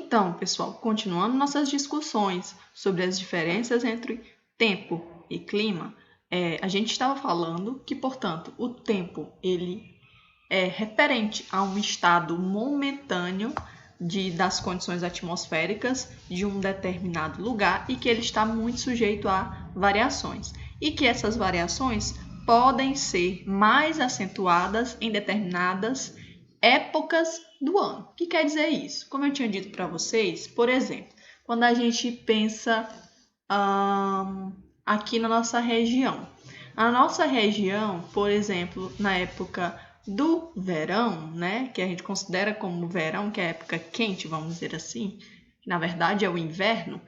Então, pessoal, continuando nossas discussões sobre as diferenças entre tempo e clima, a gente estava falando que, portanto, o tempo ele é referente a um estado momentâneo das condições atmosféricas de um determinado lugar e que ele está muito sujeito a variações. E que essas variações podem ser mais acentuadas em determinadas épocas do ano. O que quer dizer isso? Como eu tinha dito para vocês, por exemplo, quando a gente pensa aqui na nossa região. A nossa região, por exemplo, na época do verão, né, que a gente considera como verão, que é a época quente, vamos dizer assim, que na verdade é o inverno,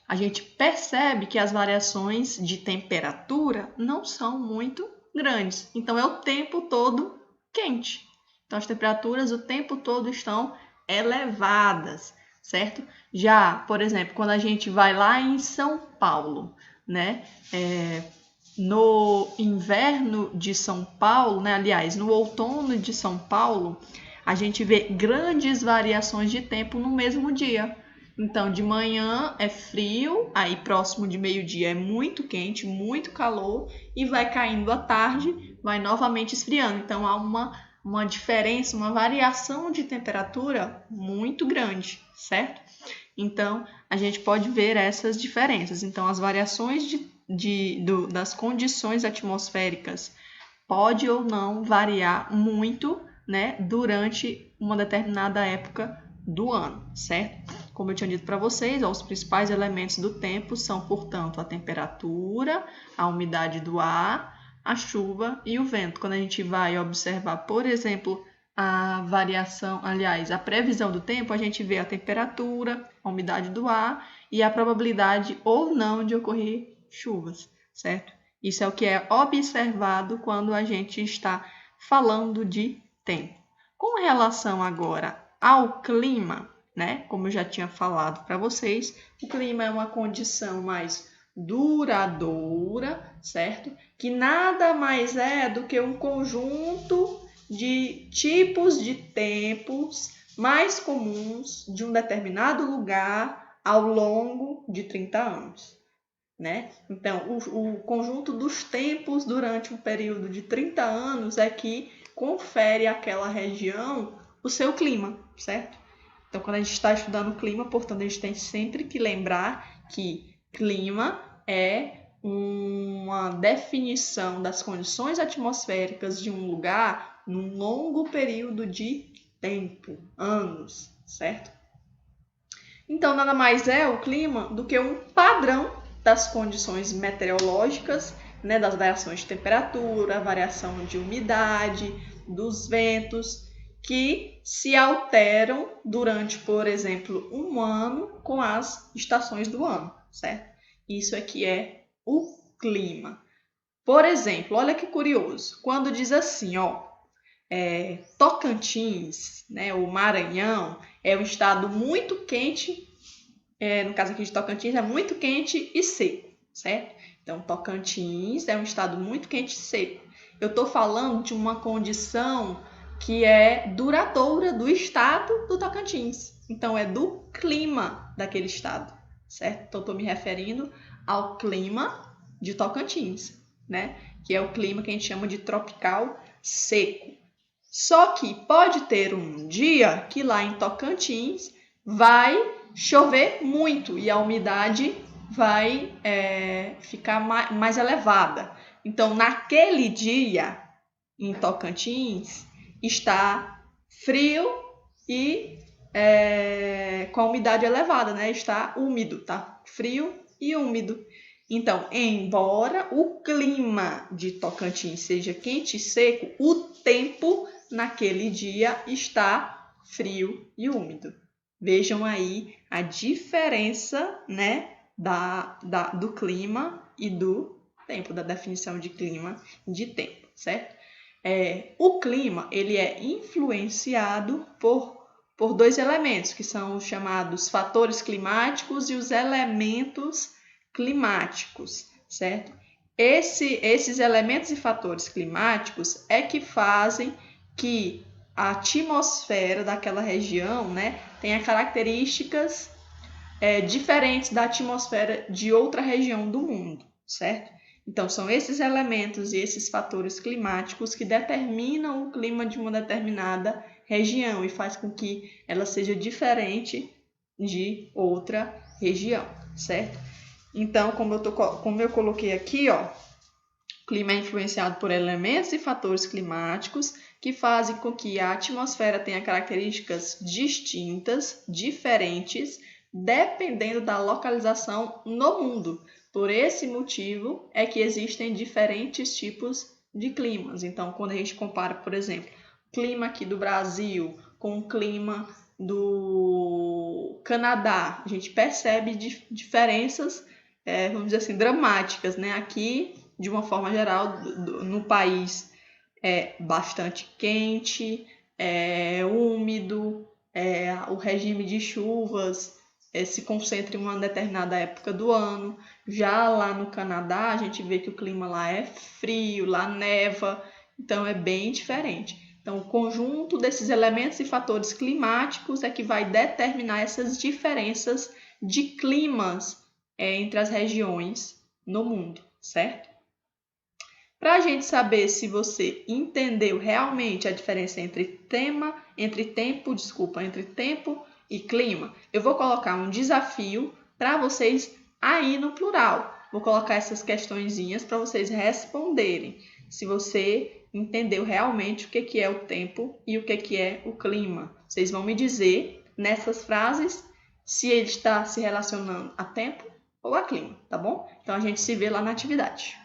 a gente percebe que as variações de temperatura não são muito grandes. Então, é o tempo todo quente. Então, as temperaturas o tempo todo estão elevadas, certo? Já, por exemplo, quando a gente vai lá em São Paulo, né? No inverno de São Paulo, né? Aliás, no outono de São Paulo, a gente vê grandes variações de tempo no mesmo dia. Então, de manhã é frio, aí próximo de meio-dia é muito quente, muito calor, e vai caindo à tarde, vai novamente esfriando. Então, há uma diferença, uma variação de temperatura muito grande, certo? Então, a gente pode ver essas diferenças. Então, as variações das condições atmosféricas pode ou não variar muito, né, durante uma determinada época do ano, certo? Como eu tinha dito para vocês, os principais elementos do tempo são, portanto, a temperatura, a umidade do ar, a chuva e o vento. Quando a gente vai observar, por exemplo, a variação, aliás, a previsão do tempo, a gente vê a temperatura, a umidade do ar e a probabilidade ou não de ocorrer chuvas, certo? Isso é o que é observado quando a gente está falando de tempo. Com relação agora ao clima, né? Como eu já tinha falado para vocês, o clima é uma condição mais duradoura, certo? Que nada mais é do que um conjunto de tipos de tempos mais comuns de um determinado lugar ao longo de 30 anos. Né? Então, o conjunto dos tempos durante um período de 30 anos é que confere àquela região o seu clima, certo? Então, quando a gente está estudando o clima, portanto, a gente tem sempre que lembrar que clima é uma definição das condições atmosféricas de um lugar num longo período de tempo, anos, certo? Então, nada mais é o clima do que um padrão das condições meteorológicas, né, das variações de temperatura, variação de umidade, dos ventos, que se alteram durante, por exemplo, um ano com as estações do ano, certo? Isso aqui é o clima. Por exemplo, olha que curioso, quando diz assim, ó, Tocantins, né, o Maranhão, é um estado muito quente, no caso aqui de Tocantins, é muito quente e seco, certo? Então, Tocantins é um estado muito quente e seco. Eu estou falando de uma condição que é duradoura do estado do Tocantins. Então, é do clima daquele estado, certo? Então, estou me referindo ao clima de Tocantins, né? Que é o clima que a gente chama de tropical seco. Só que pode ter um dia que lá em Tocantins vai chover muito e a umidade vai ficar mais elevada. Então, naquele dia, em Tocantins, está frio e com a umidade elevada, né? Está úmido, tá? Frio e úmido. Então, embora o clima de Tocantins seja quente e seco, o tempo naquele dia está frio e úmido. Vejam aí a diferença, né, do clima e do tempo, da definição de clima e de tempo, certo? O clima ele é influenciado por dois elementos, que são os chamados fatores climáticos e os elementos climáticos, certo? Esses elementos e fatores climáticos é que fazem que a atmosfera daquela região, né, tenha características diferentes da atmosfera de outra região do mundo, certo? Então, são esses elementos e esses fatores climáticos que determinam o clima de uma determinada região e faz com que ela seja diferente de outra região, certo? Então, como eu coloquei aqui, ó, o clima é influenciado por elementos e fatores climáticos que fazem com que a atmosfera tenha características distintas, diferentes, dependendo da localização no mundo. Por esse motivo é que existem diferentes tipos de climas. Então, quando a gente compara, por exemplo, o clima aqui do Brasil com o clima do Canadá, a gente percebe diferenças, vamos dizer assim, dramáticas, né? Aqui, de uma forma geral, no país é bastante quente, úmido, o regime de chuvas se concentra em uma determinada época do ano. Já lá no Canadá, a gente vê que o clima lá é frio, lá neva, então é bem diferente. Então, o conjunto desses elementos e fatores climáticos é que vai determinar essas diferenças de climas entre as regiões no mundo, certo? Para a gente saber se você entendeu realmente a diferença entre tempo e clima, eu vou colocar um desafio para vocês aí no plural. Vou colocar essas questõezinhas para vocês responderem. Se você entendeu realmente o que é o tempo e o que é o clima. Vocês vão me dizer nessas frases se ele está se relacionando a tempo ou a clima, tá bom? Então a gente se vê lá na atividade.